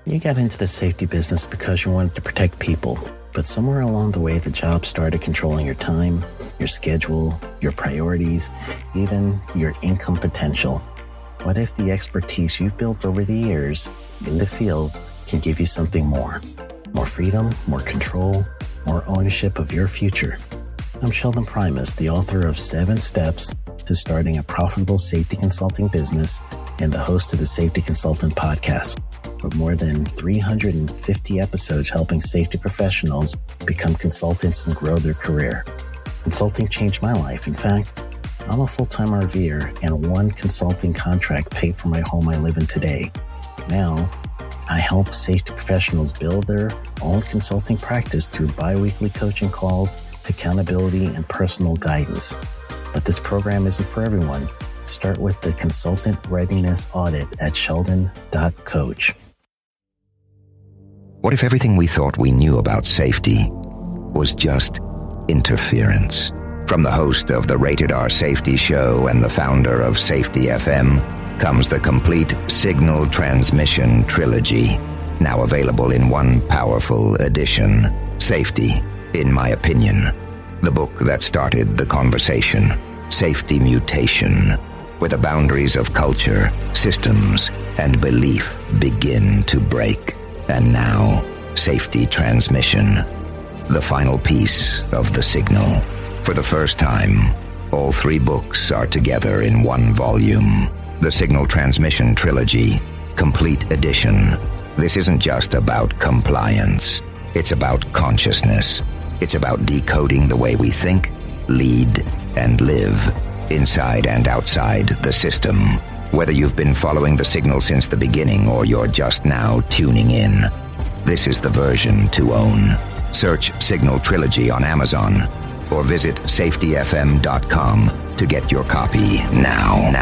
You got into the safety business because you wanted to protect people, but somewhere along the way, the job started controlling your time, your schedule, your priorities, even your income potential. What if the expertise you've built over the years in the field can give you something more? More freedom, more control, more ownership of your future. I'm Sheldon Primus, the author of 7 Steps to Starting a Profitable Safety Consulting Business and the host of the Safety Consultant Podcast, with more than 350 episodes helping safety professionals become consultants and grow their career. Consulting changed my life. In fact, I'm a full-time RVer, and one consulting contract paid for my home I live in today. Now, I help safety professionals build their own consulting practice through bi-weekly coaching calls, accountability, and personal guidance. But this program isn't for everyone. Start with the Consultant Readiness Audit at sheldon.coach. What if everything we thought we knew about safety was just interference? From the host of the Rated R Safety Show and the founder of Safety FM comes the complete Signal Transmission Trilogy, now available in one powerful edition. Safety, in my opinion, the book that started the conversation. Safety Mutation, where the boundaries of culture, systems, and belief begin to break. And now, Safety Transmission, the final piece of the signal. For the first time, all 3 books are together in one volume. The Signal Transmission Trilogy, Complete Edition. This isn't just about compliance. It's about consciousness. It's about decoding the way we think, lead, and live, inside and outside the system. Whether you've been following the signal since the beginning or you're just now tuning in, this is the version to own. Search Signal Trilogy on Amazon or visit safetyfm.com to get your copy now.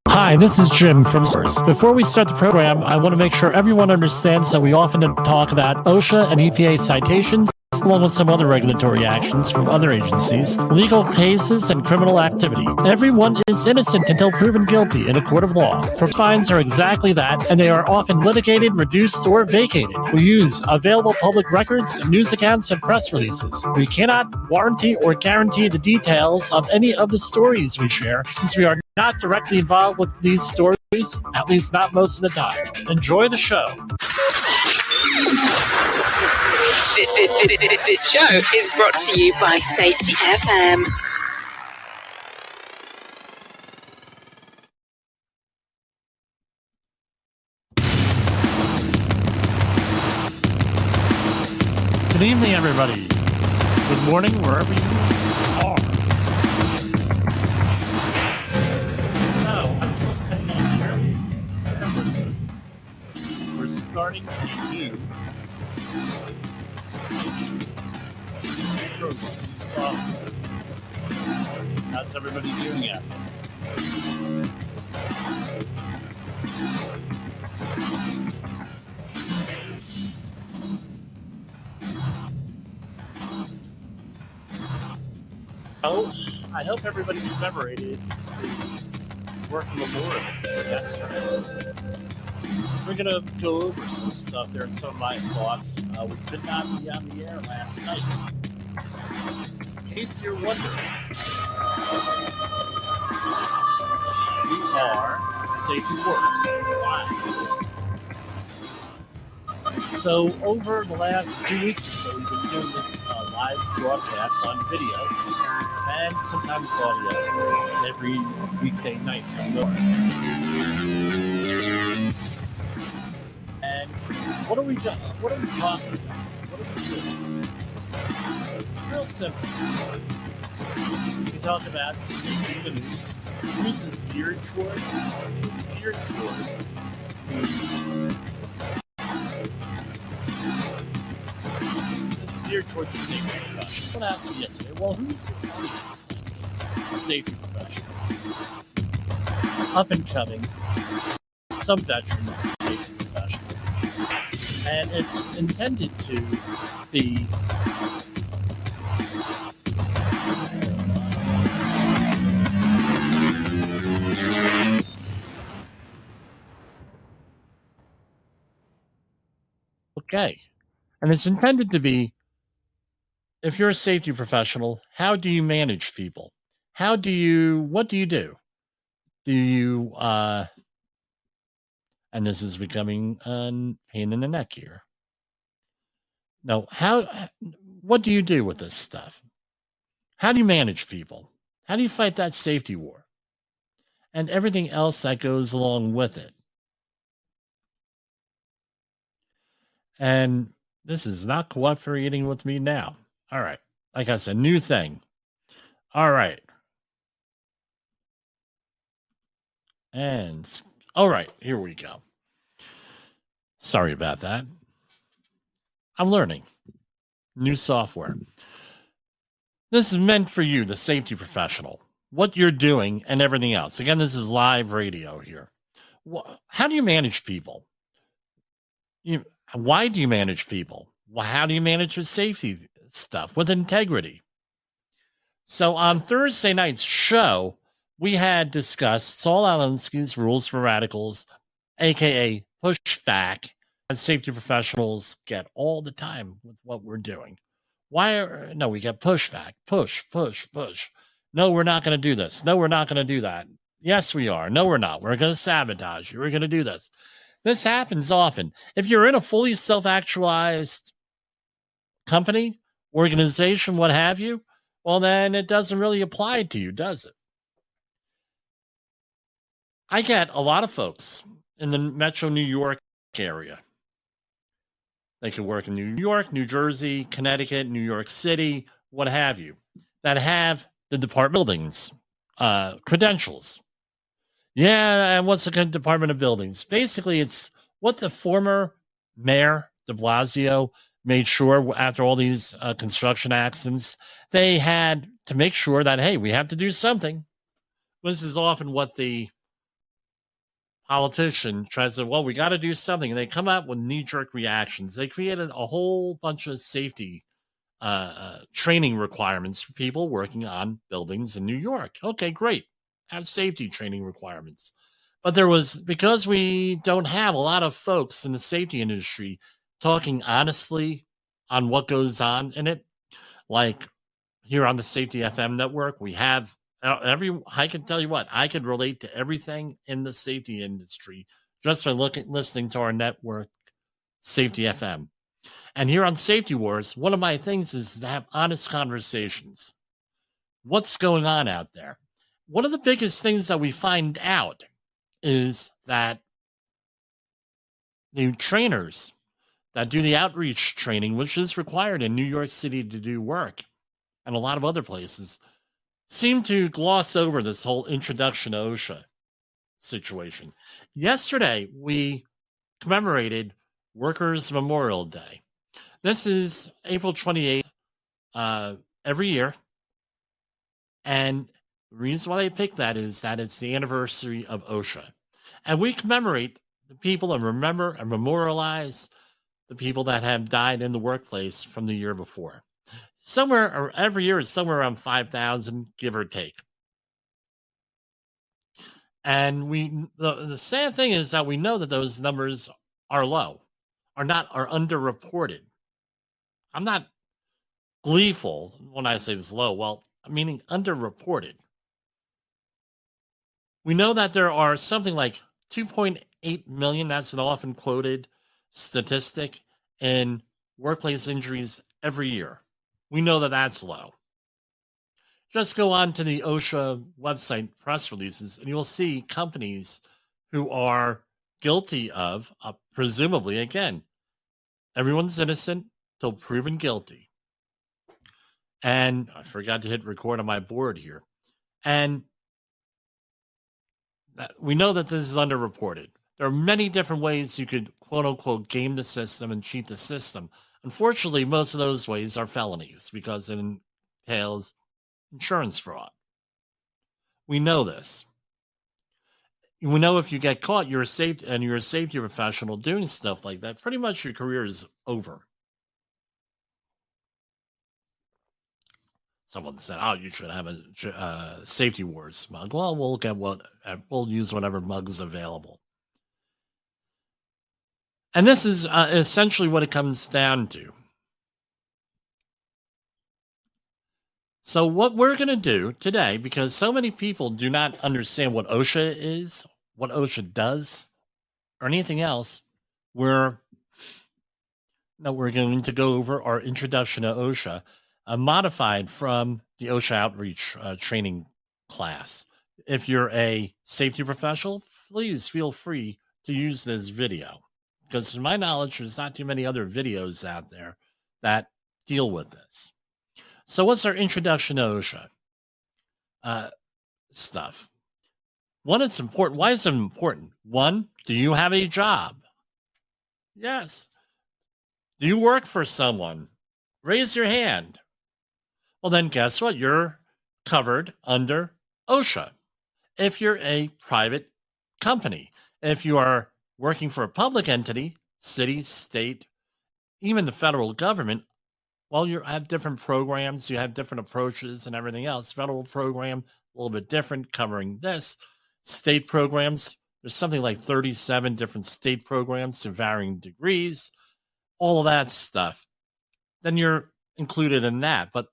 Hi, this is Jim from Source. Before we start the program, I want to make sure everyone understands that we often talk about OSHA and EPA citations, along with some other regulatory actions from other agencies, legal cases, and criminal activity. Everyone is innocent until proven guilty in a court of law. Fines are exactly that, and they are often litigated, reduced, or vacated. We use available public records, news accounts, and press releases. We cannot warranty or guarantee the details of any of the stories we share, since we are not directly involved with these stories, at least not most of the time. Enjoy the show. This show is brought to you by Safety FM. Good evening, everybody. Good morning, wherever you are. So, I'm just saying here, we're starting a new program, software. How's everybody doing out there? Oh, I hope everybody commemorated the Work Memorial yesterday. We're going to go over some stuff there and some of my thoughts. We could not be on the air last night. In case you're wondering, we are Safety Works live. So over the last 2 weeks or so, we've been doing this live broadcast on video and sometimes audio every weekday night from the And what are we doing? What are we talking about? What are we doing? It's real simple. We talk about safety in the news. The news is geared toward. It's geared toward geared towards the safety profession. Someone asked me yesterday, well, who's your audience? The safety profession. up and coming, some veteran safety professionals. And it's intended to be okay. And it's intended to be, if you're a safety professional, how do you manage people? What do you do? Do you, and this is becoming a pain in the neck here. No, what do you do with this stuff? How do you manage people? How do you fight that safety war? And everything else that goes along with it. And this is not cooperating with me now. All right. Like I said, new thing. All right. And all right, here we go. Sorry about that. I'm learning new software. This is meant for you, the safety professional, what you're doing and everything else. Again, this is live radio here. How do you manage people? Why do you manage people? How do you manage the safety stuff with integrity? So on Thursday night's show, we had discussed Saul Alinsky's rules for radicals, aka pushback, and safety professionals get all the time with what we're doing. We get pushback, push. No, we're not going to do this. No, we're not going to do that. Yes, we are. No, we're not. We're going to sabotage you. We're going to do this. This happens often. If you're in a fully self-actualized company, organization, what have you, well, then it doesn't really apply to you, does it? I get a lot of folks in the Metro New York area. They could work in New York, New Jersey, Connecticut, New York City, what have you, that have the department buildings, credentials. Yeah, and what's the Department of Buildings? Basically, it's what the former mayor de Blasio made sure after all these construction accidents, they had to make sure that, hey, we have to do something. This is often what the politician tries to, well, we got to do something. And they come out with knee-jerk reactions. They created a whole bunch of safety training requirements for people working on buildings in New York. Okay, great. Have safety training requirements. But because we don't have a lot of folks in the safety industry talking honestly on what goes on in it, like here on the Safety FM network, we have I can tell you what, I could relate to everything in the safety industry just by listening to our network, Safety FM. And here on Safety Wars, one of my things is to have honest conversations. What's going on out there? One of the biggest things that we find out is that the trainers that do the outreach training, which is required in New York City to do work, and a lot of other places, seem to gloss over this whole introduction to OSHA situation. Yesterday, we commemorated Workers' Memorial Day. This is April 28th every year. And the reason why they picked that is that it's the anniversary of OSHA. And we commemorate the people and remember and memorialize the people that have died in the workplace from the year before. Every year is somewhere around 5,000, give or take. And the sad thing is that we know that those numbers are low, are underreported. I'm not gleeful when I say this low. Well, meaning underreported. We know that there are something like 2.8 million, that's an often quoted statistic, in workplace injuries every year. We know that that's low. Just go on to the OSHA website press releases, and you'll see companies who are guilty of, presumably, again, everyone's innocent till proven guilty. And I forgot to hit record on my board here. And we know that this is underreported. There are many different ways you could, quote unquote, game the system and cheat the system. Unfortunately, most of those ways are felonies because it entails insurance fraud. We know this. we know if you get caught, you're a safety professional doing stuff like that, pretty much your career is over. Someone said, "Oh, you should have a safety wars mug." Well, we'll use whatever mug is available, and this is essentially what it comes down to. So, what we're going to do today, because so many people do not understand what OSHA is, what OSHA does, or anything else, we're going to go over our introduction to OSHA, modified from the OSHA outreach training class. If you're a safety professional, please feel free to use this video, because to my knowledge, there's not too many other videos out there that deal with this. So what's our introduction to OSHA stuff? One, it's important. Why is it important? One, do you have a job? Yes. Do you work for someone? Raise your hand. Well, then guess what? You're covered under OSHA. If you're a private company, if you are working for a public entity, city, state, even the federal government, well, you have different programs, you have different approaches and everything else. Federal program, a little bit different, covering this. State programs, there's something like 37 different state programs to varying degrees, all of that stuff. Then you're included in that. But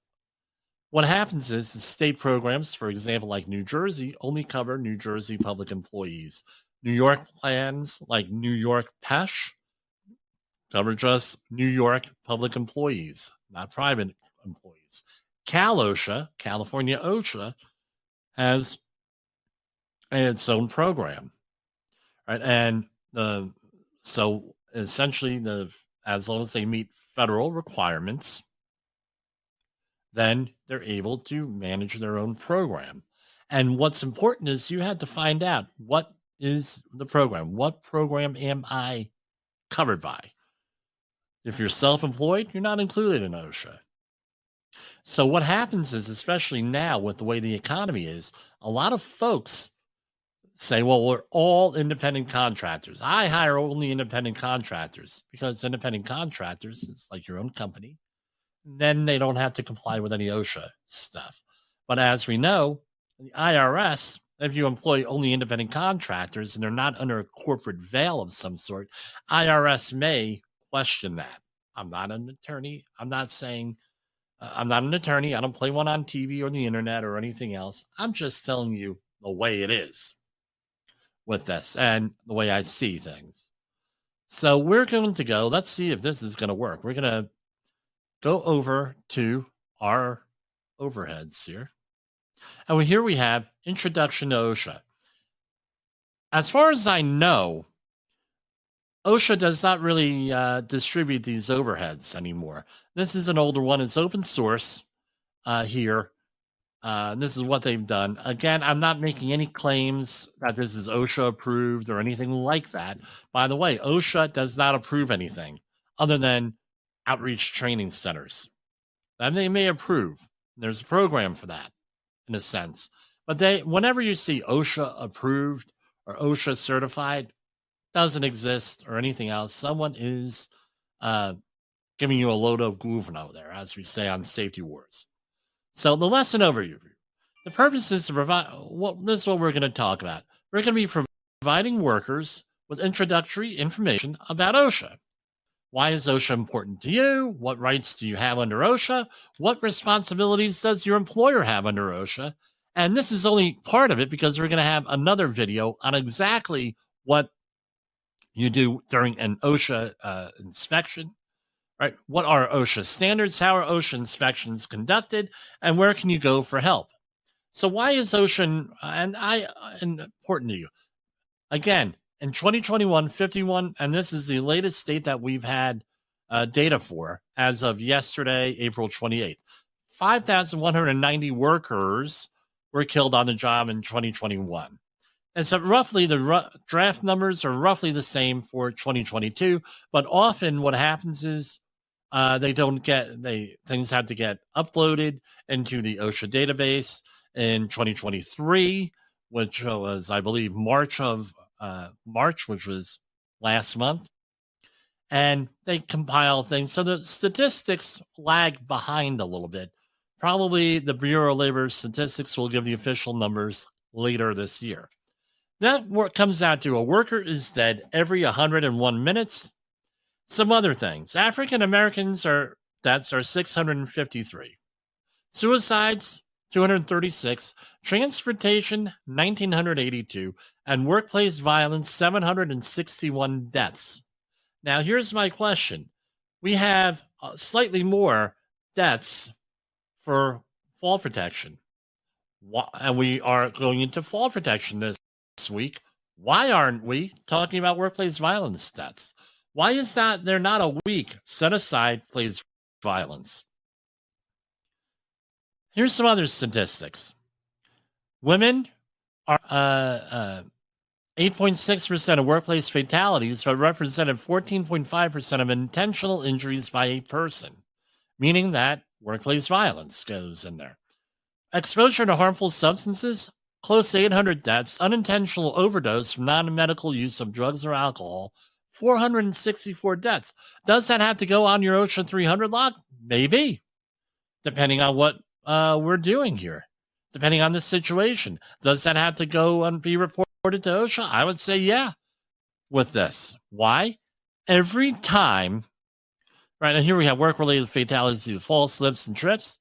what happens is the state programs, for example, like New Jersey, only cover New Jersey public employees. New York plans like New York PESH cover just New York public employees, not private employees. OSHA, California OSHA, has its own program, right? And so essentially, as long as they meet federal requirements, then they're able to manage their own program. And what's important is you have to find out, what is the program? What program am I covered by? If you're self-employed, you're not included in OSHA. So what happens is, especially now with the way the economy is, a lot of folks say, well, we're all independent contractors. I hire only independent contractors, because independent contractors, it's like your own company. Then they don't have to comply with any OSHA stuff. But as we know, the IRS, if you employ only independent contractors and they're not under a corporate veil of some sort, IRS may question that. I'm not an attorney. I'm not saying I'm not an attorney. I don't play one on TV or the internet or anything else. I'm just telling you the way it is with this and the way I see things. So we're going to go, let's see if this is going to work. We're going to go over to our overheads here. And here we have Introduction to OSHA. As far as I know, OSHA does not really distribute these overheads anymore. This is an older one. It's open source here. This is what they've done. Again, I'm not making any claims that this is OSHA approved or anything like that. By the way, OSHA does not approve anything other than outreach training centers. And they may approve. There's a program for that, in a sense. But whenever you see OSHA approved or OSHA certified, doesn't exist or anything else. Someone is giving you a load of guvno there, as we say on Safety Wars. So the lesson overview. The purpose is to provide, this is what we're going to talk about. We're going to be providing workers with introductory information about OSHA. Why is OSHA important to you? What rights do you have under OSHA? What responsibilities does your employer have under OSHA? And this is only part of it, because we're going to have another video on exactly what you do during an OSHA inspection, right? What are OSHA standards? How are OSHA inspections conducted? And where can you go for help? So why is OSHA important to you? Again, in 2021, 51, and this is the latest state that we've had data for as of yesterday, April 28th, 5,190 workers were killed on the job in 2021. And so roughly the draft numbers are roughly the same for 2022, but often what happens is things have to get uploaded into the OSHA database in 2023, which was, I believe, March, which was last month. And they compile things. So the statistics lag behind a little bit. Probably the Bureau of Labor Statistics will give the official numbers later this year. That comes out to a worker is dead every 101 minutes. Some other things. African Americans deaths are 653. Suicides, 236. Transportation, 1,982. And workplace violence, 761 deaths. Now, here's my question. We have slightly more deaths for fall protection. And we are going into fall protection this week. Why aren't we talking about workplace violence deaths? Why is that there not a week set aside for workplace violence? Here's some other statistics. Women are 8.6% of workplace fatalities, but represented 14.5% of intentional injuries by a person, meaning that workplace violence goes in there. Exposure to harmful substances, close to 800 deaths. Unintentional overdose from non-medical use of drugs or alcohol, 464 deaths. Does that have to go on your OSHA 300 log? Maybe, depending on what we're doing here, depending on the situation. Does that have to go and be reported to OSHA? I would say yeah with this. Why? Every time, right, and here we have work-related fatalities due to falls, slips, and trips,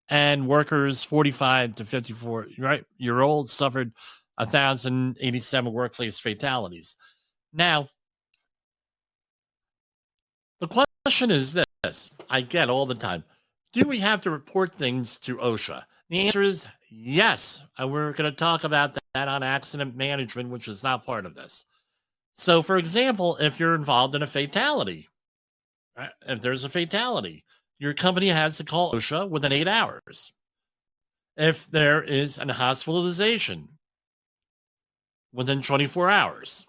and workers 45 to 54 year olds suffered 1,087 workplace fatalities. Now, the question is this, I get all the time. Do we have to report things to OSHA? The answer is yes. And we're going to talk about that on accident management, which is not part of this. So, for example, if you're involved in a fatality, right, if there's a fatality, your company has to call OSHA within 8 hours. If there is a hospitalization, within 24 hours.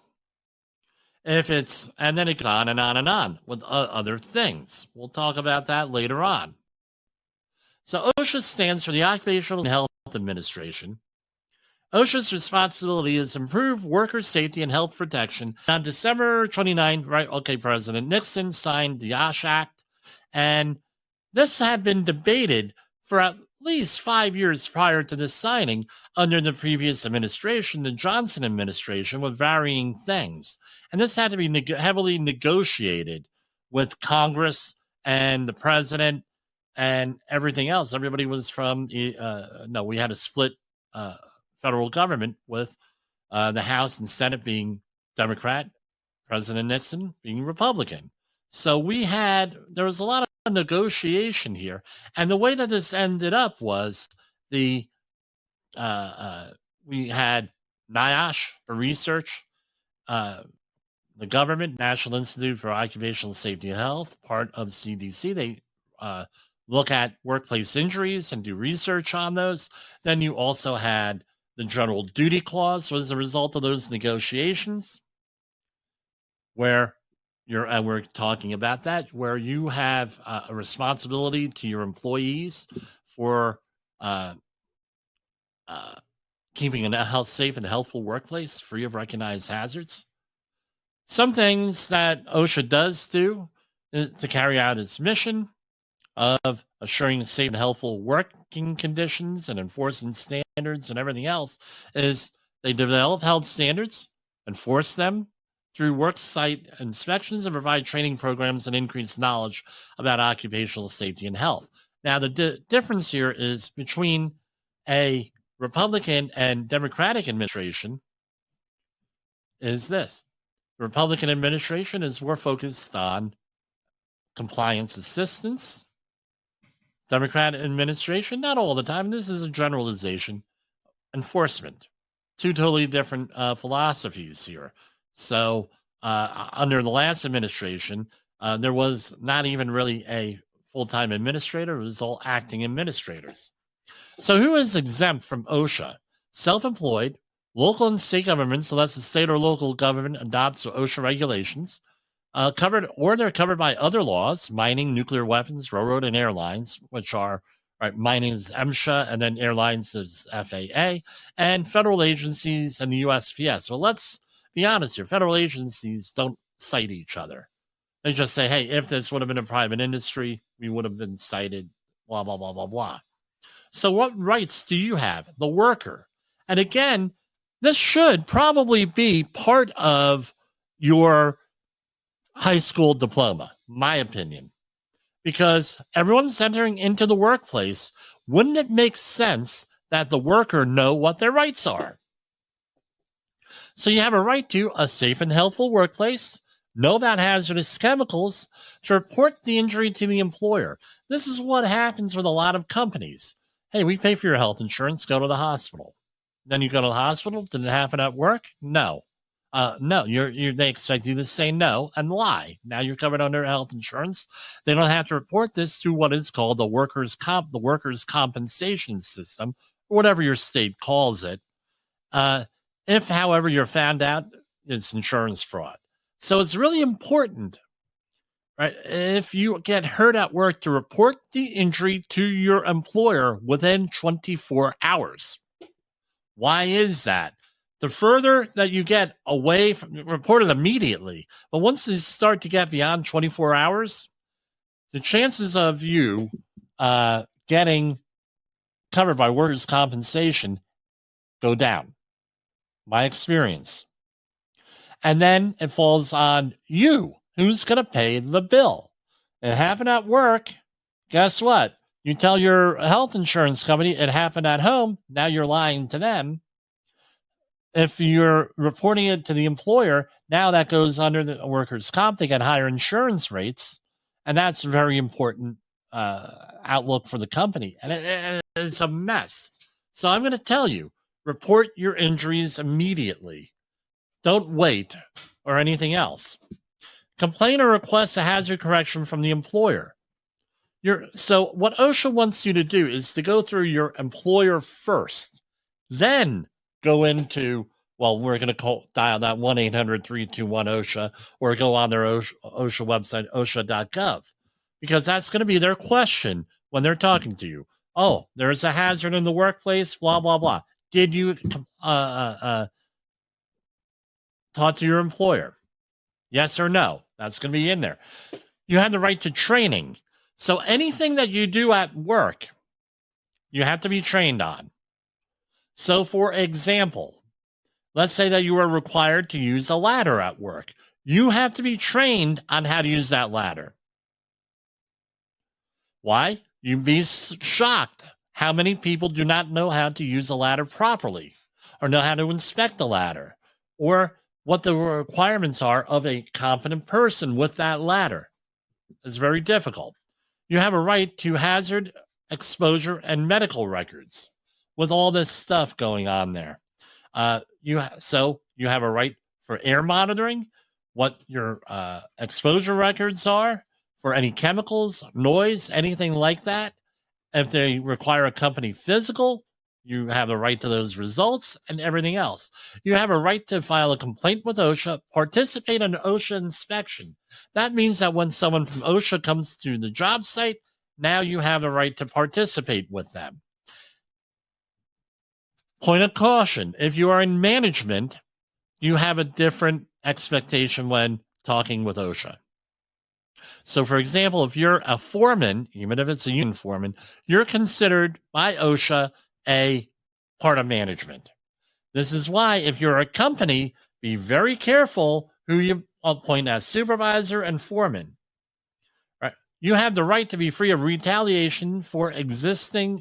And then it goes on and on and on with other things. We'll talk about that later on. So OSHA stands for the Occupational Health Administration. OSHA's responsibility is to improve worker safety and health protection. On December 29, President Nixon signed the OSHA Act, and this had been debated for at least 5 years prior to this signing under the previous administration, the Johnson administration, with varying things. And this had to be heavily negotiated with Congress and the president and everything else. Everybody was from, we had a split federal government with the House and Senate being Democrat, President Nixon being Republican. So there was a lot of negotiation here. And the way that this ended up was we had NIOSH for research, the government, National Institute for Occupational Safety and Health, part of CDC. They look at workplace injuries and do research on those. Then you also had the General Duty Clause was a result of those negotiations, where we're talking about that, where you have a responsibility to your employees for keeping a safe and healthful workplace free of recognized hazards. Some things that OSHA does do to carry out its mission of assuring safe and healthful working conditions and enforcing standards and everything else is they develop health standards, enforce them through work site inspections, and provide training programs and increase knowledge about occupational safety and health. Now, the difference here is between a Republican and Democratic administration is this. The Republican administration is more focused on compliance assistance. Democratic administration, not all the time, this is a generalization, enforcement. Two totally different philosophies here. So under the last administration, there was not even really a full-time administrator. It was all acting administrators. So who is exempt from OSHA? Self-employed, local and state governments, unless the state or local government adopts OSHA regulations, they're covered by other laws, mining, nuclear weapons, railroad, and airlines, which are right? Mining is MSHA, and then airlines is FAA, and federal agencies and the USPS. Well, let's be honest here. Federal agencies don't cite each other. They just say, hey, if this would have been a private industry, we would have been cited, blah, blah, blah, blah, blah. So what rights do you have, the worker? And again, this should probably be part of your high school diploma, my opinion, because everyone's entering into the workplace. Wouldn't it make sense that the worker know what their rights are? So you have a right to a safe and healthful workplace, know about hazardous chemicals, to report the injury to the employer. This is what happens with a lot of companies. Hey, we pay for your health insurance, go to the hospital. Then you go to the hospital. Did it happen at work? No. No, they expect you to say no and lie. Now you're covered under health insurance. They don't have to report this through what is called the workers' compensation system, or whatever your state calls it. If, however, you're found out, it's insurance fraud. So it's really important, right? If you get hurt at work, to report the injury to your employer within 24 hours. Why is that? The further that you get away from, report it immediately. But once you start to get beyond 24 hours, the chances of you getting covered by workers' compensation go down. My experience. And then it falls on you. Who's going to pay the bill? It happened at work. Guess what? You tell your health insurance company it happened at home. Now you're lying to them. If you're reporting it to the employer, now that goes under the workers' comp. They get higher insurance rates. And that's a very important outlook for the company. And it's a mess. So I'm going to tell you, report your injuries immediately. Don't wait or anything else. Complain or request a hazard correction from the employer. So what OSHA wants you to do is to go through your employer first, then go into, well, we're going to dial that 1-800-321-OSHA or go on their OSHA website, OSHA.gov, because that's going to be their question when they're talking to you. Oh, there's a hazard in the workplace, blah, blah, blah. Did you talk to your employer? Yes or no? That's going to be in there. You have the right to training. So anything that you do at work, you have to be trained on. So for example, let's say that you are required to use a ladder at work. You have to be trained on how to use that ladder. Why? You'd be shocked how many people do not know how to use a ladder properly, or know how to inspect a ladder, or what the requirements are of a competent person with that ladder. It's very difficult. You have a right to hazard, exposure, and medical records with all this stuff going on there. You have a right for air monitoring, what your exposure records are for any chemicals, noise, anything like that. If they require a company physical, you have a right to those results and everything else. You have a right to file a complaint with OSHA, participate in an OSHA inspection. That means that when someone from OSHA comes to the job site, now you have a right to participate with them. Point of caution, if you are in management, you have a different expectation when talking with OSHA. So, for example, if you're a foreman, even if it's a union foreman, you're considered by OSHA a part of management. This is why, if you're a company, be very careful who you appoint as supervisor and foreman. Right? You have the right to be free of retaliation for exercising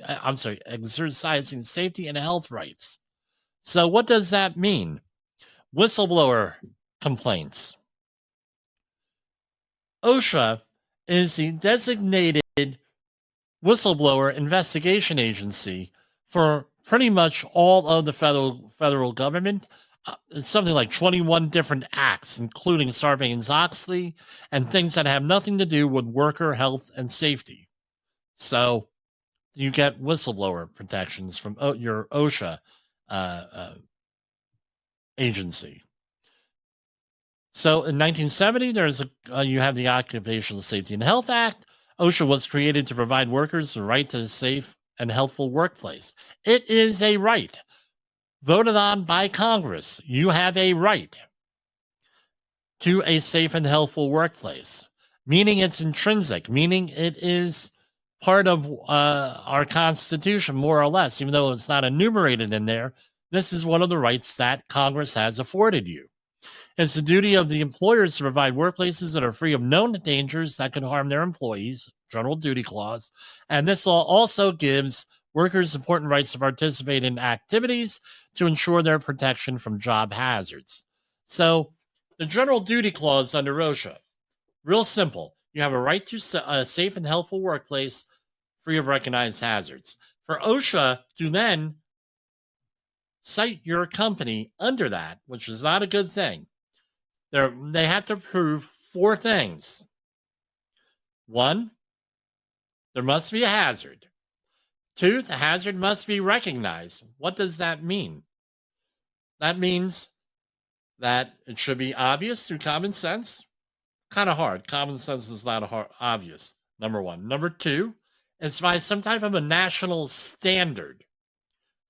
safety and health rights. So what does that mean? Whistleblower complaints. OSHA is the designated whistleblower investigation agency for pretty much all of the federal government. It's something like 21 different acts, including Sarbanes-Oxley and things that have nothing to do with worker health and safety. So you get whistleblower protections from your OSHA agency. So in 1970, you have the Occupational Safety and Health Act. OSHA was created to provide workers the right to a safe and healthful workplace. It is a right voted on by Congress. You have a right to a safe and healthful workplace, meaning it's intrinsic, meaning it is part of our Constitution, more or less, even though it's not enumerated in there. This is one of the rights that Congress has afforded you. It's the duty of the employers to provide workplaces that are free of known dangers that could harm their employees, General Duty Clause. And this law also gives workers important rights to participate in activities to ensure their protection from job hazards. So the General Duty Clause under OSHA, real simple. You have a right to a safe and healthful workplace free of recognized hazards. For OSHA to then cite your company under that, which is not a good thing, they have to prove 4 things. 1, there must be a hazard. 2, the hazard must be recognized. What does that mean? That means that it should be obvious through common sense. Kind of hard. Common sense is not obvious, number 1. Number 2, it's by some type of a national standard.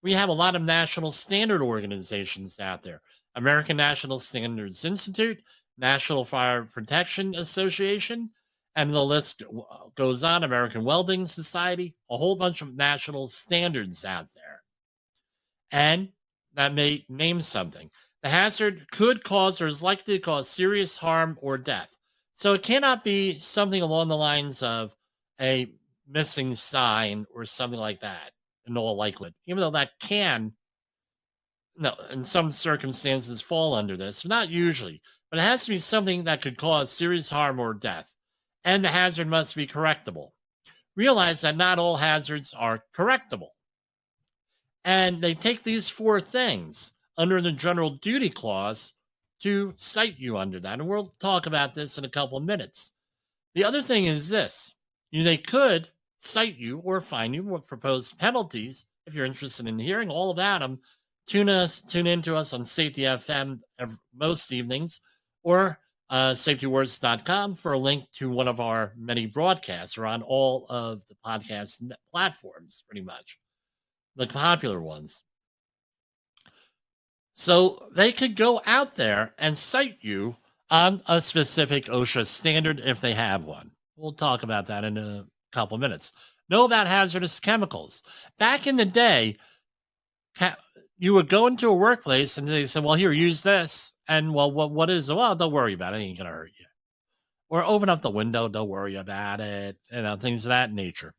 We have a lot of national standard organizations out there. American National Standards Institute, National Fire Protection Association, and the list goes on. American Welding Society, a whole bunch of national standards out there. And that may name something. The hazard could cause or is likely to cause serious harm or death. So it cannot be something along the lines of a missing sign or something like that in all likelihood, even though that can, in some circumstances, fall under this. Not usually, but it has to be something that could cause serious harm or death, and the hazard must be correctable. Realize that not all hazards are correctable. And they take these 4 things under the General Duty Clause to cite you under that. And we'll talk about this in a couple of minutes. The other thing is this. They could cite you or fine you with proposed penalties. If you're interested in hearing all about them, tune in to us on Safety FM most evenings, or safetywords.com for a link to one of our many broadcasts. Or on all of the podcast platforms, pretty much, the popular ones. So they could go out there and cite you on a specific OSHA standard if they have one. We'll talk about that in a couple of minutes. Know about hazardous chemicals. Back in the day, you would go into a workplace and they said, well, here, use this. And, well, what is it? Well, don't worry about it. It ain't going to hurt you. Or open up the window. Don't worry about it. Things of that nature.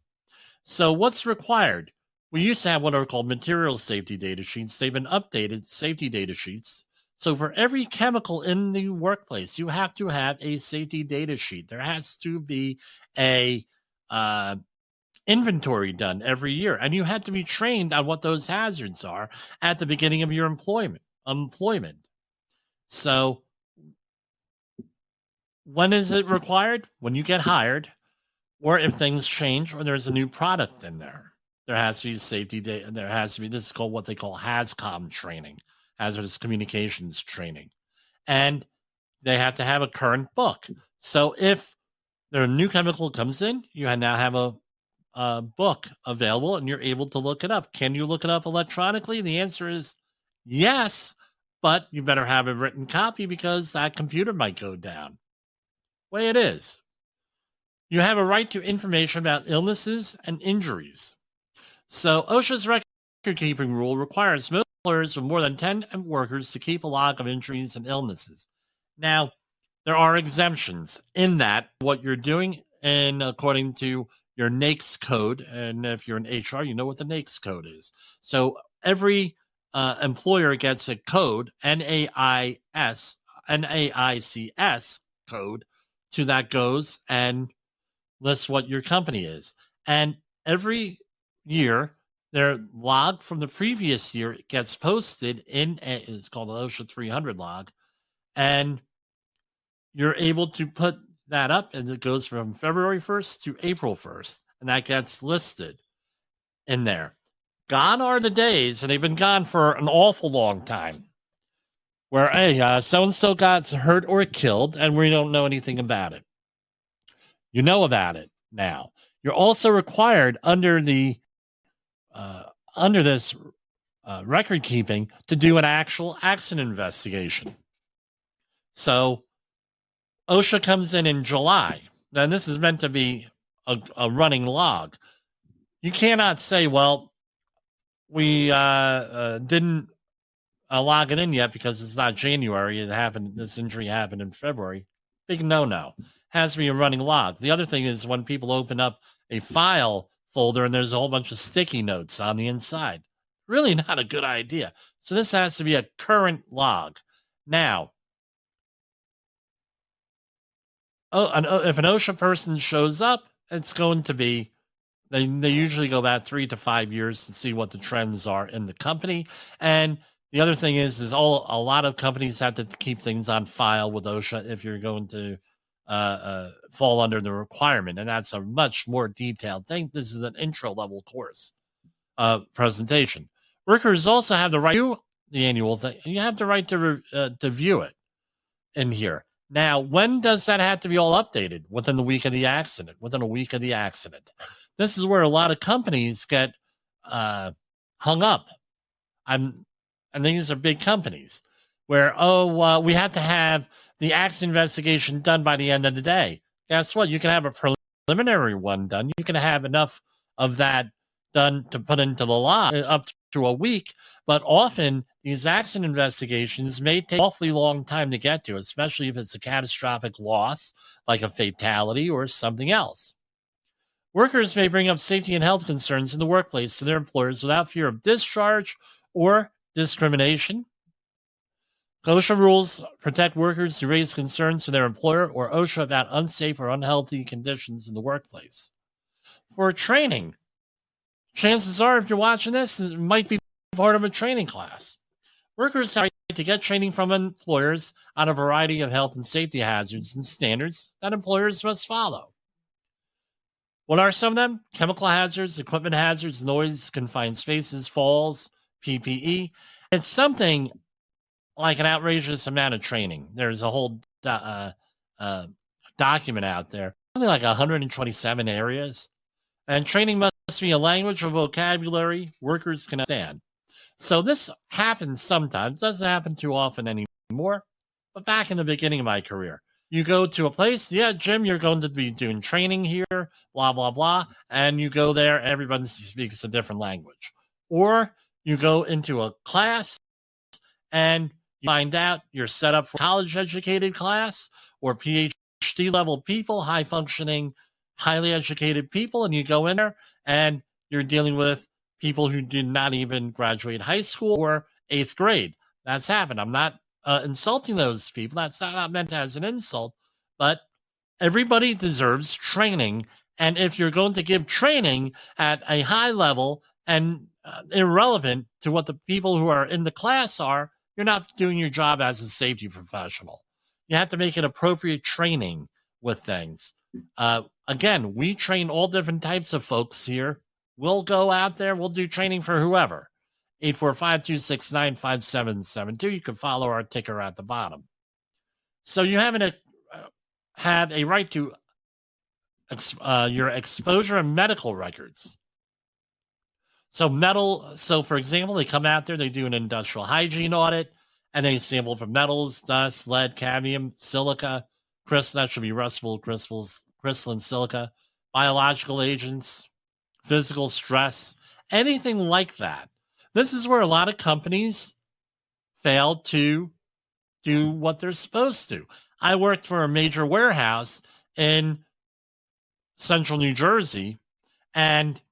So what's required? We used to have what are called material safety data sheets. They've been updated safety data sheets. So for every chemical in the workplace, you have to have a safety data sheet. There has to be a inventory done every year, and you have to be trained on what those hazards are at the beginning of your employment. So when is it required? When you get hired, or if things change, or there's a new product in there. There has to be safety data. There has to be, this is called what they call HAZCOM training, hazardous communications training. And they have to have a current book. So if there a new chemical comes in, you now have a book available and you're able to look it up. Can you look it up electronically? The answer is yes, but you better have a written copy because that computer might go down. Way it is. You have a right to information about illnesses and injuries. So OSHA's record-keeping rule requires most employers with more than 10 workers to keep a log of injuries and illnesses. Now, there are exemptions in that what you're doing, and according to your NAICS code, and if you're in HR, you know what the NAICS code is. So every employer gets a code, NAICS code, to that goes and lists what your company is. And every year, their log from the previous year gets posted it's called an OSHA 300 log, and you're able to put that up, and it goes from February 1st to April 1st, and that gets listed in there. Gone are the days, and they've been gone for an awful long time, where, hey, so-and-so got hurt or killed, and we don't know anything about it. You know about it. now. You're also required under this record keeping to do an actual accident investigation. So OSHA comes in July. Now, this is meant to be a running log. You cannot say, well, we didn't log it in yet because it's not January. This injury happened in February. Big no-no. Has to be a running log. The other thing is when people open up a file folder and there's a whole bunch of sticky notes on the inside. Really not a good idea. So this has to be a current log. Now, if an OSHA person shows up, it's going to be, they usually go back 3 to 5 years to see what the trends are in the company. And the other thing is a lot of companies have to keep things on file with OSHA if you're going to fall under the requirement. And that's a much more detailed thing. This is an intro level course presentation. Workers also have the right to the annual thing. And you have the right to view it in here. Now, when does that have to be all updated? Within the week of the accident, within a week of the accident. This is where a lot of companies get hung up. And these are big companies where, we have to have the accident investigation done by the end of the day. Guess what? You can have a preliminary one done. You can have enough of that done to put into the law up to a week. But often these accident investigations may take an awfully long time to get to, especially if it's a catastrophic loss, like a fatality or something else. Workers may bring up safety and health concerns in the workplace to their employers without fear of discharge or discrimination. OSHA rules protect workers who raise concerns to their employer or OSHA about unsafe or unhealthy conditions in the workplace. For training, chances are, if you're watching this, it might be part of a training class. Workers have to get training from employers on a variety of health and safety hazards and standards that employers must follow. What are some of them? Chemical hazards, equipment hazards, noise, confined spaces, falls, PPE. It's something like an outrageous amount of training. There's a whole document out there, something like 127 areas. And training must be a language or vocabulary workers can understand. So this happens sometimes. It doesn't happen too often anymore. But back in the beginning of my career, you go to a place, yeah, Jim, you're going to be doing training here, blah, blah, blah. And you go there, everybody speaks a different language. Or you go into a class and you find out you're set up for college-educated class or PhD-level people, high-functioning, highly educated people, and you go in there and you're dealing with people who did not even graduate high school or 8th grade. That's happened. I'm not insulting those people. That's not meant as an insult, but everybody deserves training. And if you're going to give training at a high level and irrelevant to what the people who are in the class are, you're not doing your job as a safety professional. You have to make it appropriate training with things. Again, we train all different types of folks here. We'll go out there. We'll do training for whoever. 845-269-5772. You can follow our ticker at the bottom. So you have a right to your exposure and medical records. So for example, they come out there, they do an industrial hygiene audit, and they sample for metals, dust, lead, cadmium, silica, that should be rustable crystalline silica, biological agents, physical stress, anything like that. This is where a lot of companies fail to do what they're supposed to. I worked for a major warehouse in central New Jersey, and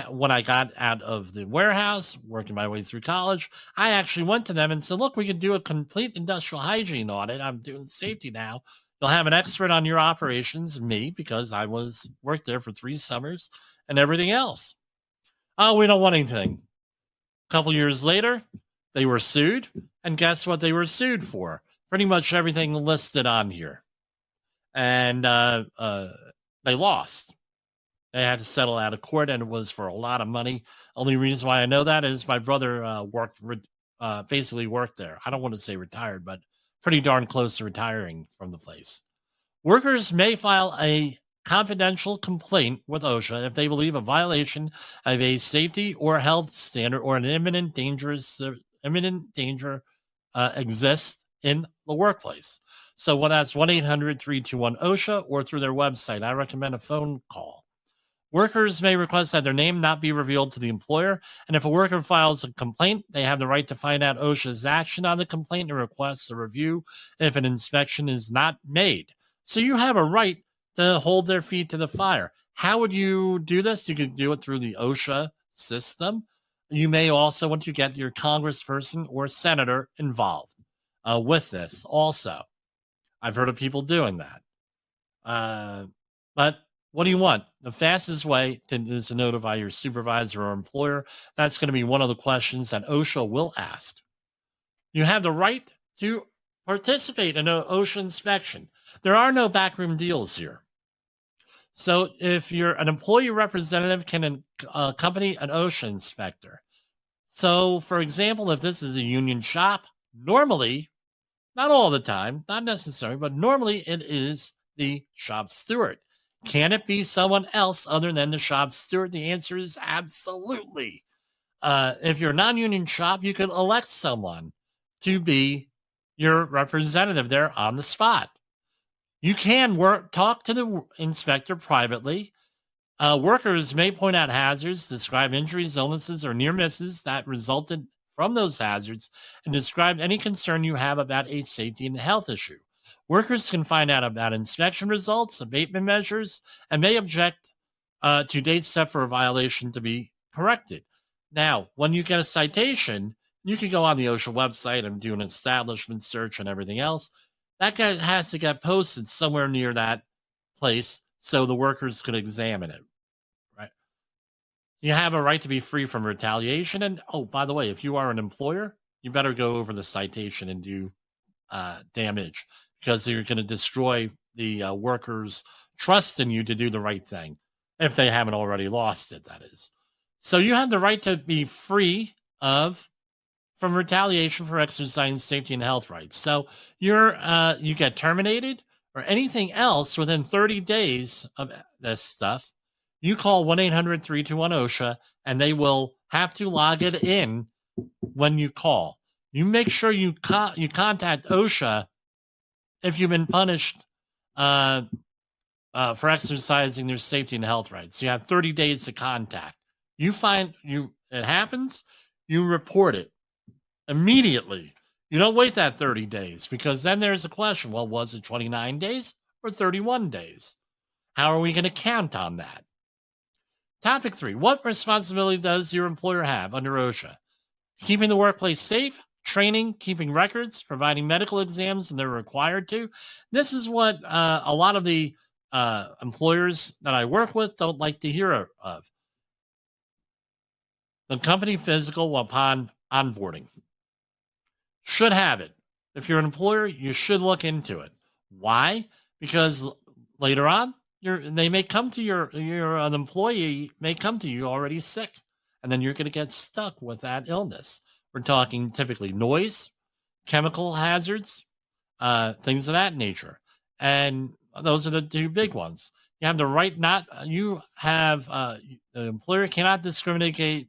when I got out of the warehouse, working my way through college, I actually went to them and said, look, we can do a complete industrial hygiene audit. I'm doing safety now. You'll have an expert on your operations, me, because I worked there for 3 summers and everything else. Oh, we don't want anything. A couple years later, they were sued. And guess what they were sued for? Pretty much everything listed on here. And they lost. They had to settle out of court, and it was for a lot of money. Only reason why I know that is my brother basically worked there. I don't want to say retired, but pretty darn close to retiring from the place. Workers may file a confidential complaint with OSHA if they believe a violation of a safety or health standard or an imminent danger exists in the workplace. So that's 1-800-321-OSHA or through their website. I recommend a phone call. Workers may request that their name not be revealed to the employer, and if a worker files a complaint, they have the right to find out OSHA's action on the complaint and request a review if an inspection is not made. So you have a right to hold their feet to the fire. How would you do this? You could do it through the OSHA system. You may also want to get your congressperson or senator involved with this also. I've heard of people doing that. But what do you want? The fastest way is to notify your supervisor or employer. That's going to be one of the questions that OSHA will ask. You have the right to participate in an OSHA inspection. There are no backroom deals here. So if you're an employee representative can accompany an OSHA inspector. So, for example, if this is a union shop, normally, not all the time, not necessary, but normally it is the shop steward. Can it be someone else other than the shop steward? The answer is absolutely. If you're a non-union shop, you can elect someone to be your representative there on the spot. You can talk to the inspector privately. Workers may point out hazards, describe injuries, illnesses, or near misses that resulted from those hazards, and describe any concern you have about a safety and health issue. Workers can find out about inspection results, abatement measures, and may object to dates set for a violation to be corrected. Now, when you get a citation, you can go on the OSHA website and do an establishment search and everything else. That has to get posted somewhere near that place so the workers could examine it, right? You have a right to be free from retaliation. And, oh, by the way, if you are an employer, you better go over the citation and do damage, because you're going to destroy the workers' trust in you to do the right thing, if they haven't already lost it, that is. So you have the right to be free from retaliation for exercising safety and health rights. So you get terminated or anything else within 30 days of this stuff, you call 1-800-321-OSHA, and they will have to log it in when you call. You make sure you contact OSHA if you've been punished for exercising their safety and health rights. You have 30 days to contact. It happens, you report it immediately. You don't wait that 30 days, because then there's a question. Well, was it 29 days or 31 days? How are we going to count on that? Topic 3, what responsibility does your employer have under OSHA? Keeping the workplace safe, training, keeping records, providing medical exams when they're required to. This is what a lot of the employers that I work with don't like to hear of. The company physical upon onboarding. Should have it. If you're an employer, you should look into it. Why? Because later on, an employee may come to you already sick, and then you're going to get stuck with that illness. We're talking typically noise, chemical hazards, things of that nature. And those are the two big ones. You have the right the employer cannot discriminate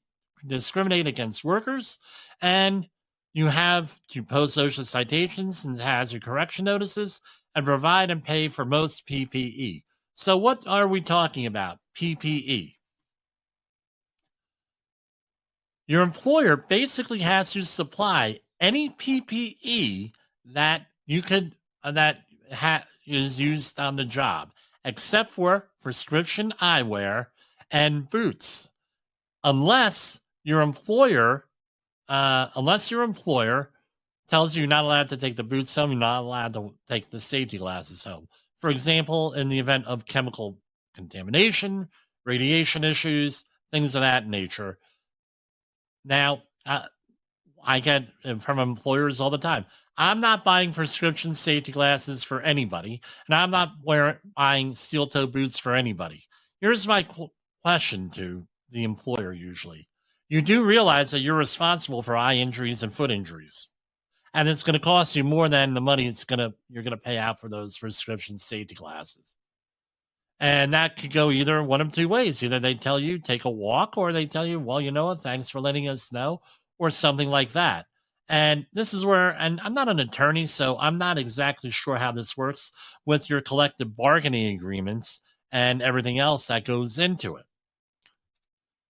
against workers, and you have to post OSHA citations and hazard correction notices and provide and pay for most PPE. So what are we talking about? PPE. Your employer basically has to supply any PPE that is used on the job, except for prescription eyewear and boots, unless your employer tells you you're not allowed to take the boots home, you're not allowed to take the safety glasses home. For example, in the event of chemical contamination, radiation issues, things of that nature. Now, I get from employers all the time, I'm not buying prescription safety glasses for anybody, and I'm not buying steel-toe boots for anybody. Here's my question to the employer usually. You do realize that you're responsible for eye injuries and foot injuries, and it's going to cost you more than the money you're going to pay out for those prescription safety glasses. And that could go either one of two ways. Either they tell you, take a walk, or they tell you, well, you know what, thanks for letting us know, or something like that. And this is where, and I'm not an attorney, so I'm not exactly sure how this works with your collective bargaining agreements and everything else that goes into it.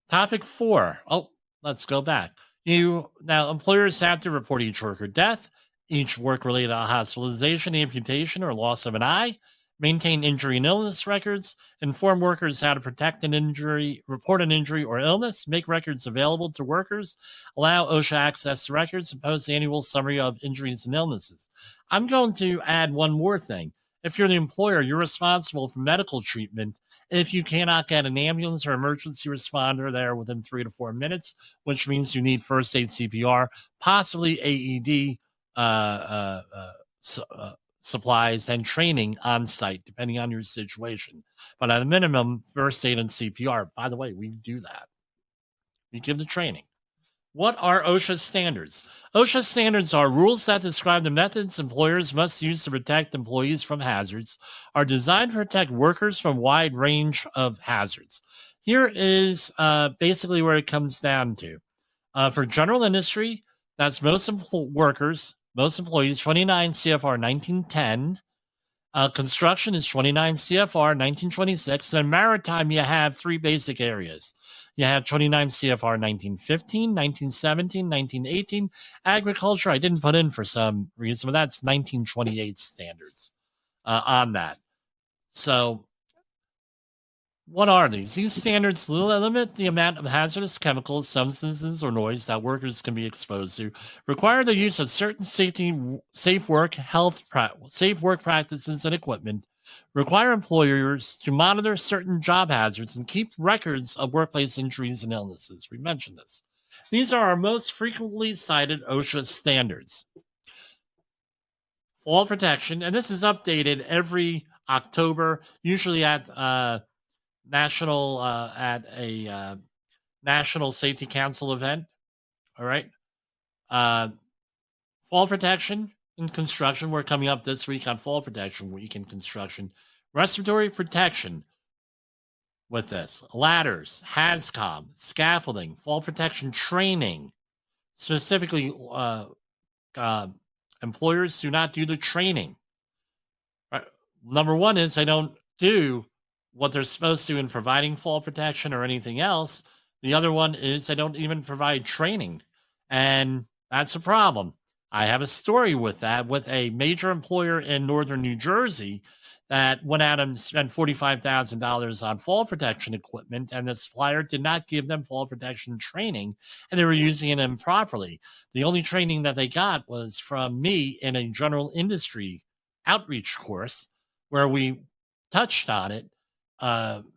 Topic 4. Oh, let's go back. Now, employers have to report each worker death, each work-related hospitalization, amputation, or loss of an eye, maintain injury and illness records, inform workers how to protect an injury, report an injury or illness, make records available to workers, allow OSHA access to records, and post annual summary of injuries and illnesses. I'm going to add one more thing. If you're the employer, you're responsible for medical treatment if you cannot get an ambulance or emergency responder there within 3 to 4 minutes, which means you need first aid CPR, possibly AED supplies and training on site, depending on your situation. But at a minimum, first aid and CPR. By the way, we do that. We give the training. What are OSHA standards? OSHA standards are rules that describe the methods employers must use to protect employees from hazards, are designed to protect workers from a wide range of hazards. Here is basically where it comes down to. For general industry, that's most workers, most employees, 29 CFR 1910. Construction is 29 CFR 1926. And maritime, you have 3 basic areas. You have 29 CFR 1915, 1917, 1918. Agriculture, I didn't put in for some reason, but that's 1928 standards on that. So what are these? These standards limit the amount of hazardous chemicals, substances, or noise that workers can be exposed to, require the use of certain safe work practices and equipment, require employers to monitor certain job hazards, and keep records of workplace injuries and illnesses. We mentioned this. These are our most frequently cited OSHA standards. Fall protection, and this is updated every October, usually at a National Safety Council event. All right. Fall protection in construction. We're coming up this week on Fall Protection Week in construction. Respiratory protection with this. Ladders, HAZCOM, scaffolding, fall protection training. Specifically, employers do not do the training. Right. Number one is they don't do what they're supposed to in providing fall protection or anything else. The other one is they don't even provide training. And that's a problem. I have a story with that, with a major employer in northern New Jersey that went out and spent $45,000 on fall protection equipment, and the supplier did not give them fall protection training, and they were using it improperly. The only training that they got was from me in a general industry outreach course where we touched on it,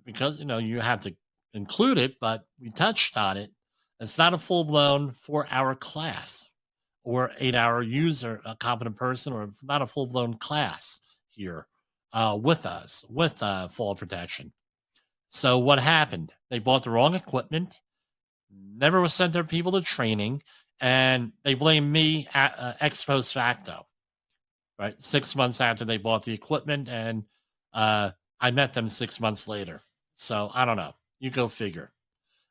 because, you have to include it, but we touched on it. It's not a full-blown 4-hour class or 8-hour user, a competent person, or not a full-blown class here with us, with fall protection. So what happened? They bought the wrong equipment, never was sent their people to training, and they blamed me ex post facto, right? 6 months after they bought the equipment, and I met them 6 months later. So I don't know. You go figure.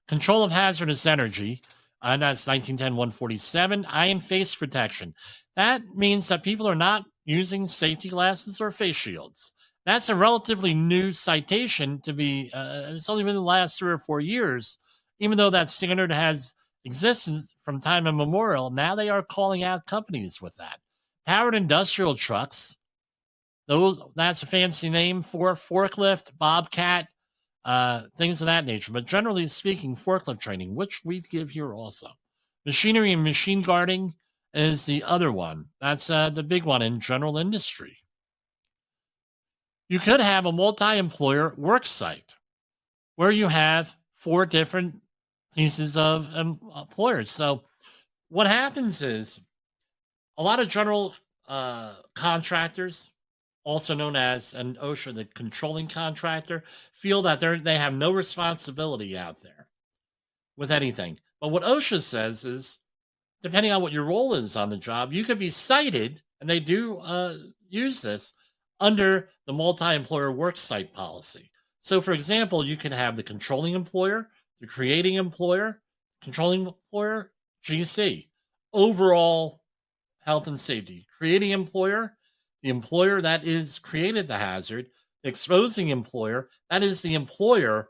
Control of hazardous energy. And that's 1910-147. Eye and face protection. That means that people are not using safety glasses or face shields. That's a relatively new citation to be, it's only been the last 3 or 4 years. Even though that standard has existed from time immemorial, now they are calling out companies with that. Powered industrial trucks. That's a fancy name for forklift, bobcat, things of that nature. But generally speaking, forklift training, which we give here also. Machinery and machine guarding is the other one. That's the big one in general industry. You could have a multi-employer work site where you have 4 different pieces of employers. So what happens is a lot of general contractors, also known as an OSHA, the controlling contractor, feel that they have no responsibility out there with anything. But what OSHA says is, depending on what your role is on the job, you could be cited, and they do use this, under the multi-employer work site policy. So, for example, you can have the controlling employer, the creating employer, controlling employer, GC, overall health and safety. Creating employer, the employer that is created the hazard. Exposing employer, that is the employer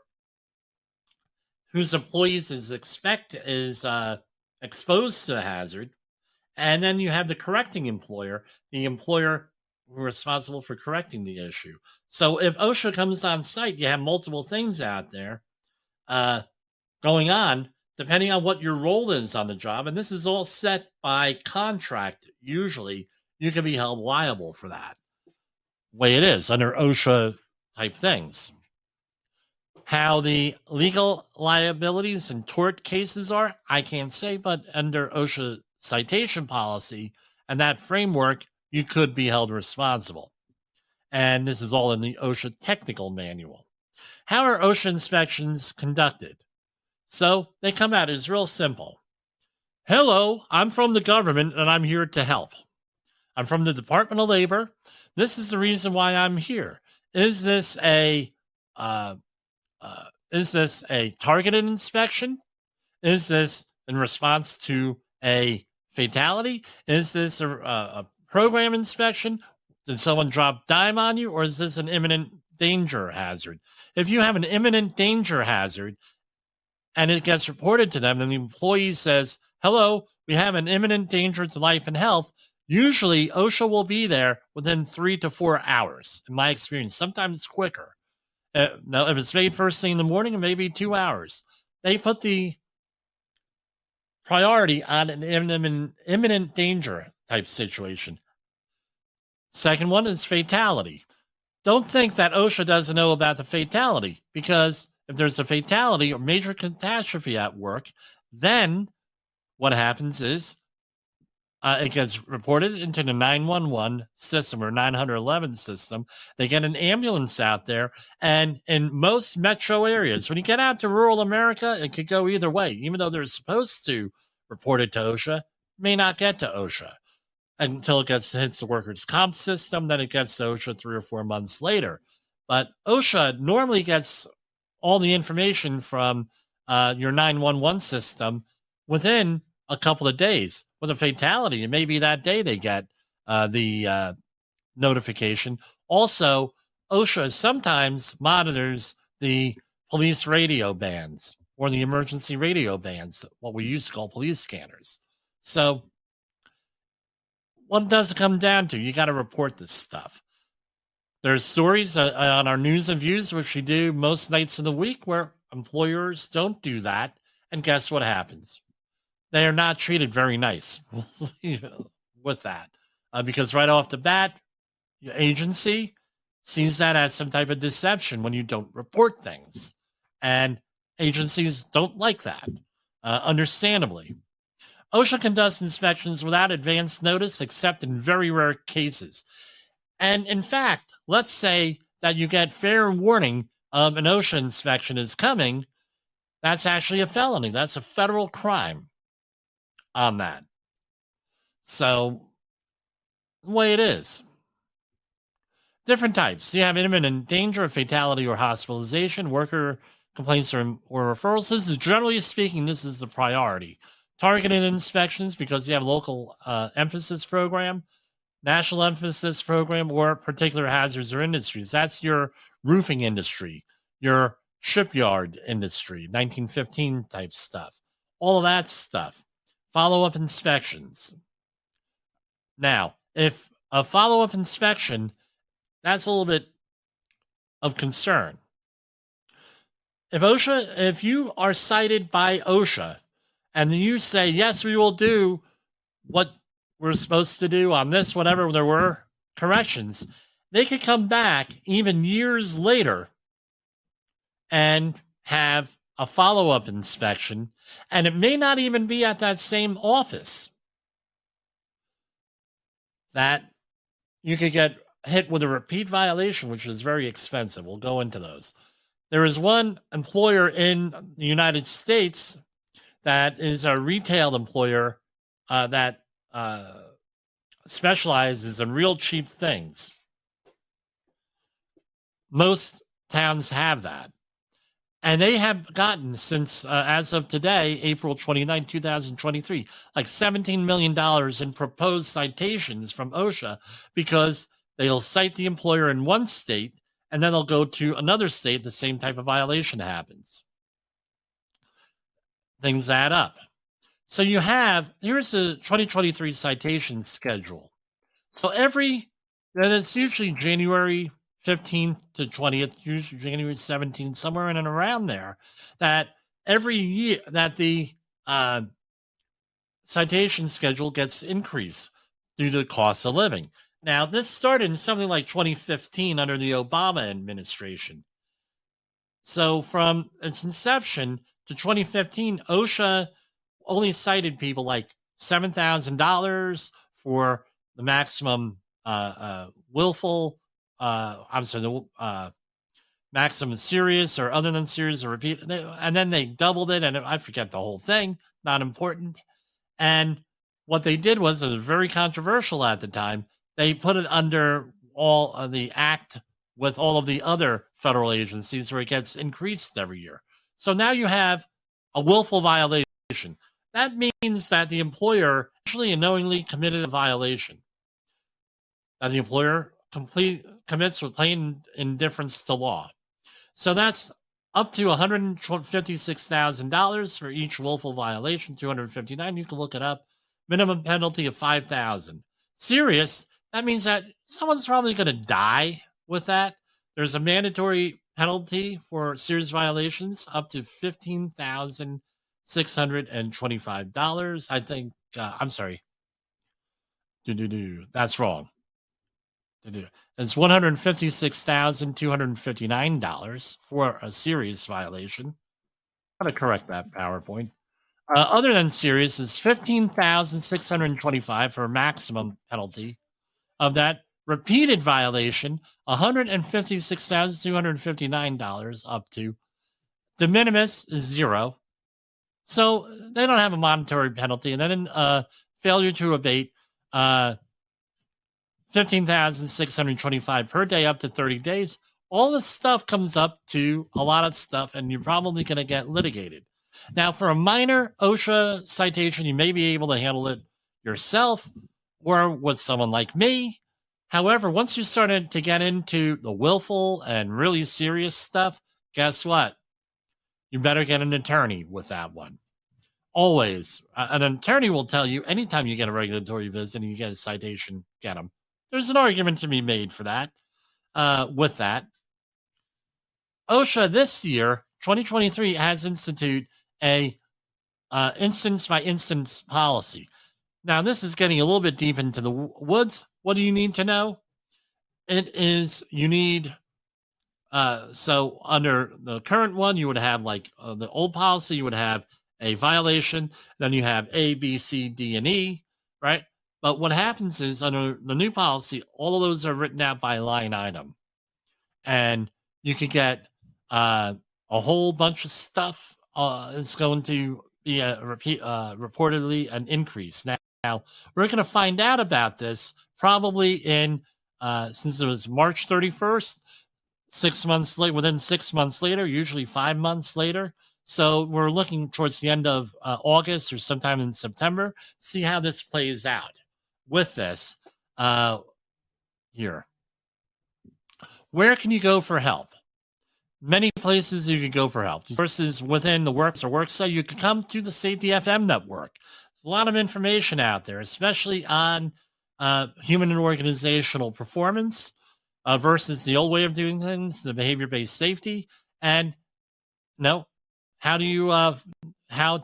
whose employees is exposed to the hazard. And then you have the correcting employer, the employer responsible for correcting the issue. So if OSHA comes on site, you have multiple things out there going on, depending on what your role is on the job. And this is all set by contract. Usually, you can be held liable for that. Way it is under OSHA type things. How the legal liabilities and tort cases are, I can't say, but under OSHA citation policy and that framework, you could be held responsible. And this is all in the OSHA technical manual. How are OSHA inspections conducted? So they come out as real simple. Hello, I'm from the government and I'm here to help. I'm from the Department of Labor. This is the reason why I'm here. Is this a targeted inspection? Is this in response to a fatality? Is this a program inspection? Did someone drop dime on you, or is this an imminent danger hazard? If you have an imminent danger hazard and it gets reported to them, then the employee says, hello, we have an imminent danger to life and health. Usually OSHA will be there within 3 to 4 hours, in my experience, sometimes quicker. Now, if it's made first thing in the morning, it may be 2 hours. They put the priority on an imminent danger type situation. Second one is fatality. Don't think that OSHA doesn't know about the fatality, because if there's a fatality or major catastrophe at work, then what happens is it gets reported into the 911 system or 911 system. They get an ambulance out there, and in most metro areas, when you get out to rural America, it could go either way. Even though they're supposed to report it to OSHA, may not get to OSHA until it hits the workers' comp system. Then it gets to OSHA 3 or 4 months later. But OSHA normally gets all the information from your 911 system within a couple of days. With a fatality, it may be that day they get the notification. Also, OSHA sometimes monitors the police radio bands or the emergency radio bands, what we used to call police scanners. So what does it come down to? You got to report this stuff. There's stories on our news and views, which we do most nights of the week, where employers don't do that. And guess what happens? They are not treated very nice with that. Because right off the bat, your agency sees that as some type of deception when you don't report things. And agencies don't like that, understandably. OSHA conducts inspections without advance notice, except in very rare cases. And in fact, let's say that you get fair warning of an OSHA inspection is coming. That's actually a felony. That's a federal crime on that. So, the way it is. Different types. You have imminent danger of fatality or hospitalization, worker complaints or referrals. This is, generally speaking, this is the priority. Targeted inspections, because you have local emphasis program, national emphasis program, or particular hazards or industries. That's your roofing industry, your shipyard industry, 1915 type stuff, all of that stuff. Follow-up inspections. Now, if a follow-up inspection, that's a little bit of concern. If you are cited by OSHA and you say, yes, we will do what we're supposed to do on this, whatever, there were corrections, they could come back even years later and have a follow-up inspection, and it may not even be at that same office. That you could get hit with a repeat violation, which is very expensive. We'll go into those. There is one employer in the United States that is a retail employer that specializes in real cheap things. Most towns have that. And they have gotten, since as of today, April 29, 2023, like $17 million in proposed citations from OSHA because they'll cite the employer in one state and then they'll go to another state, the same type of violation happens. Things add up. So here's the 2023 citation schedule. So and it's usually January 15th to 20th, usually January 17th, somewhere in and around there, that every year that the citation schedule gets increased due to the cost of living. Now, this started in something like 2015 under the Obama administration. So from its inception to 2015, OSHA only cited people like $7,000 for the maximum willful, maximum serious or other than serious or repeat. And then they doubled it, and I forget the whole thing, not important. And what they did was, it was very controversial at the time, they put it under all of the act with all of the other federal agencies where it gets increased every year. So now you have a willful violation. That means that the employer actually and knowingly committed a violation. That the employer commits with plain indifference to law. So that's up to $156,000 for each willful violation, $259,000. You can look it up. Minimum penalty of $5,000. Serious, that means that someone's probably going to die with that. There's a mandatory penalty for serious violations up to $15,625. I think, I'm sorry. That's wrong. It's $156,259 for a serious violation. I'm going to correct that PowerPoint. Other than serious, it's $15,625 for a maximum penalty of that. Repeated violation, $156,259 up to. De minimis is $0. So they don't have a monetary penalty. And then failure to abate, $15,625 per day up to 30 days. All this stuff comes up to a lot of stuff, and you're probably going to get litigated. Now, for a minor OSHA citation, you may be able to handle it yourself or with someone like me. However, once you started to get into the willful and really serious stuff, guess what? You better get an attorney with that one. Always. An attorney will tell you anytime you get a regulatory visit and you get a citation, get them. There's an argument to be made for that. With that, OSHA this year, 2023, has instituted a instance by instance policy. Now, this is getting a little bit deep into the woods. What do you need to know? It is, you need, so under the current one, you would have like the old policy, you would have a violation, then you have A, B, C, D, and E, right? But what happens is under the new policy, all of those are written out by line item. And you could get a whole bunch of stuff. It's going to be reportedly an increase. Now, we're going to find out about this probably in, since it was March 31st, 6 months later, within 6 months later, usually 5 months later. So we're looking towards the end of August or sometime in September, see how this plays out with this here. Where can you go for help? Many places you can go for help. Sources within the works or worksite, you can come to the Safety FM network. There's a lot of information out there, especially on human and organizational performance versus the old way of doing things, the behavior-based safety, and how to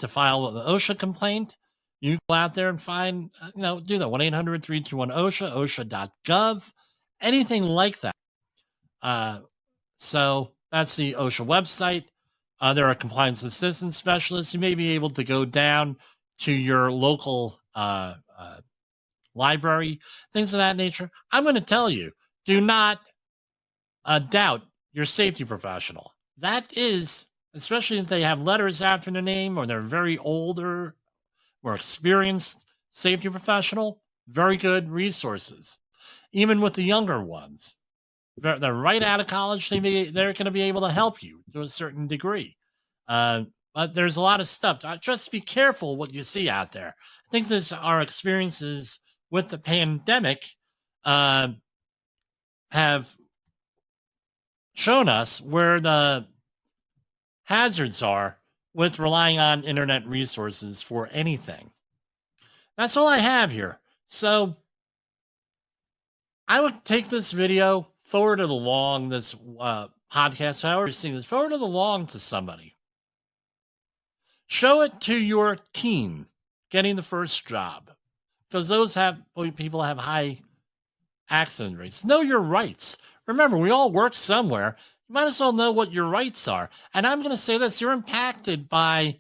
file an OSHA complaint. You go out there and find, do that 1-800-321-OSHA, OSHA.gov, anything like that. So that's the OSHA website. There are compliance assistance specialists. You may be able to go down to your local library, things of that nature. I'm going to tell you, do not doubt your safety professional. That is, especially if they have letters after their name or they're very older, more experienced safety professional, very good resources. Even with the younger ones, they're right out of college. They're going to be able to help you to a certain degree. But there's a lot of stuff. Just be careful what you see out there. I think our experiences with the pandemic have shown us where the hazards are with relying on internet resources for anything. That's all I have here. So I would take this video, forward it along, this podcast, however you're seeing this, forward it along to somebody. Show it to your team getting the first job, because those people have high accident rates. Know your rights. Remember, we all work somewhere. You might as well know what your rights are. And I'm going to say this, you're impacted by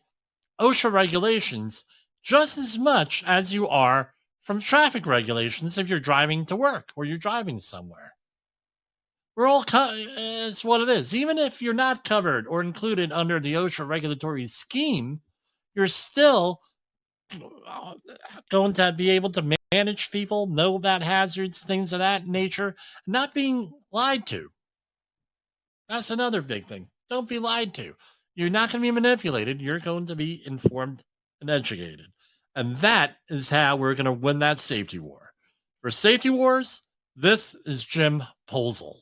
OSHA regulations just as much as you are from traffic regulations if you're driving to work or you're driving somewhere. We're all, it's what it is. Even if you're not covered or included under the OSHA regulatory scheme, you're still going to be able to manage people, know about hazards, things of that nature, not being lied to. That's another big thing. Don't be lied to. You're not going to be manipulated. You're going to be informed and educated. And that is how we're going to win that safety war. For Safety Wars, this is Jim Posel.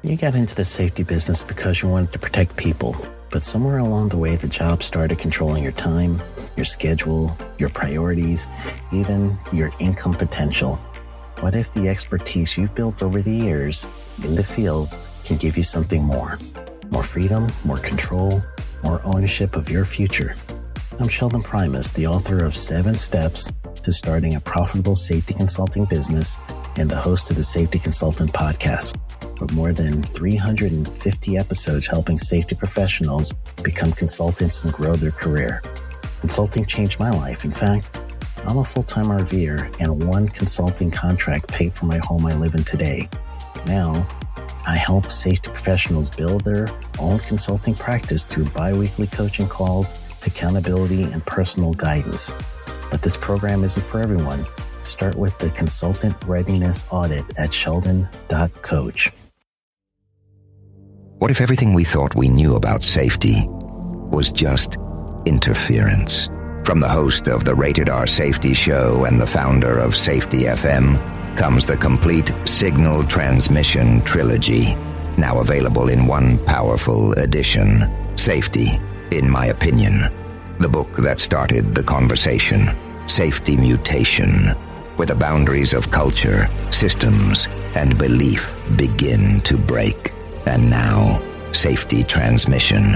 You got into the safety business because you wanted to protect people, but somewhere along the way, the job started controlling your time, your schedule, your priorities, even your income potential. What if the expertise you've built over the years in the field can give you something more? More freedom, more control, more ownership of your future. I'm Sheldon Primus, the author of 7 Steps to Starting a Profitable Safety Consulting Business and the host of the Safety Consultant Podcast, with more than 350 episodes helping safety professionals become consultants and grow their career. Consulting changed my life. In fact, I'm a full-time RVer, and one consulting contract paid for my home I live in today. Now, I help safety professionals build their own consulting practice through bi-weekly coaching calls, accountability, and personal guidance. But this program isn't for everyone. Start with the Consultant Readiness Audit at sheldon.coach. What if everything we thought we knew about safety was just interference? From the host of the Rated R Safety Show and the founder of Safety FM comes the complete Signal Transmission Trilogy, now available in one powerful edition. Safety, in my opinion, the book that started the conversation. Safety Mutation, where the boundaries of culture, systems, and belief begin to break. And now, Safety Transmission,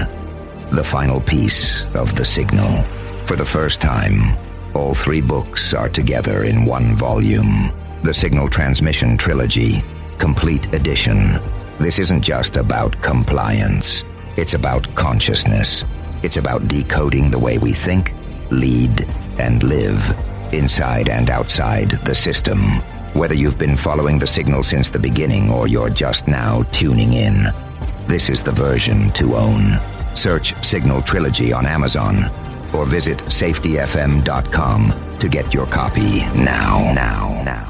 the final piece of the signal. For the first time, all 3 books are together in one volume. The Signal Transmission Trilogy, Complete Edition. This isn't just about compliance. It's about consciousness. It's about decoding the way we think, lead, and live, inside and outside the system. Whether you've been following the signal since the beginning or you're just now tuning in, this is the version to own. Search Signal Trilogy on Amazon or visit safetyfm.com to get your copy now.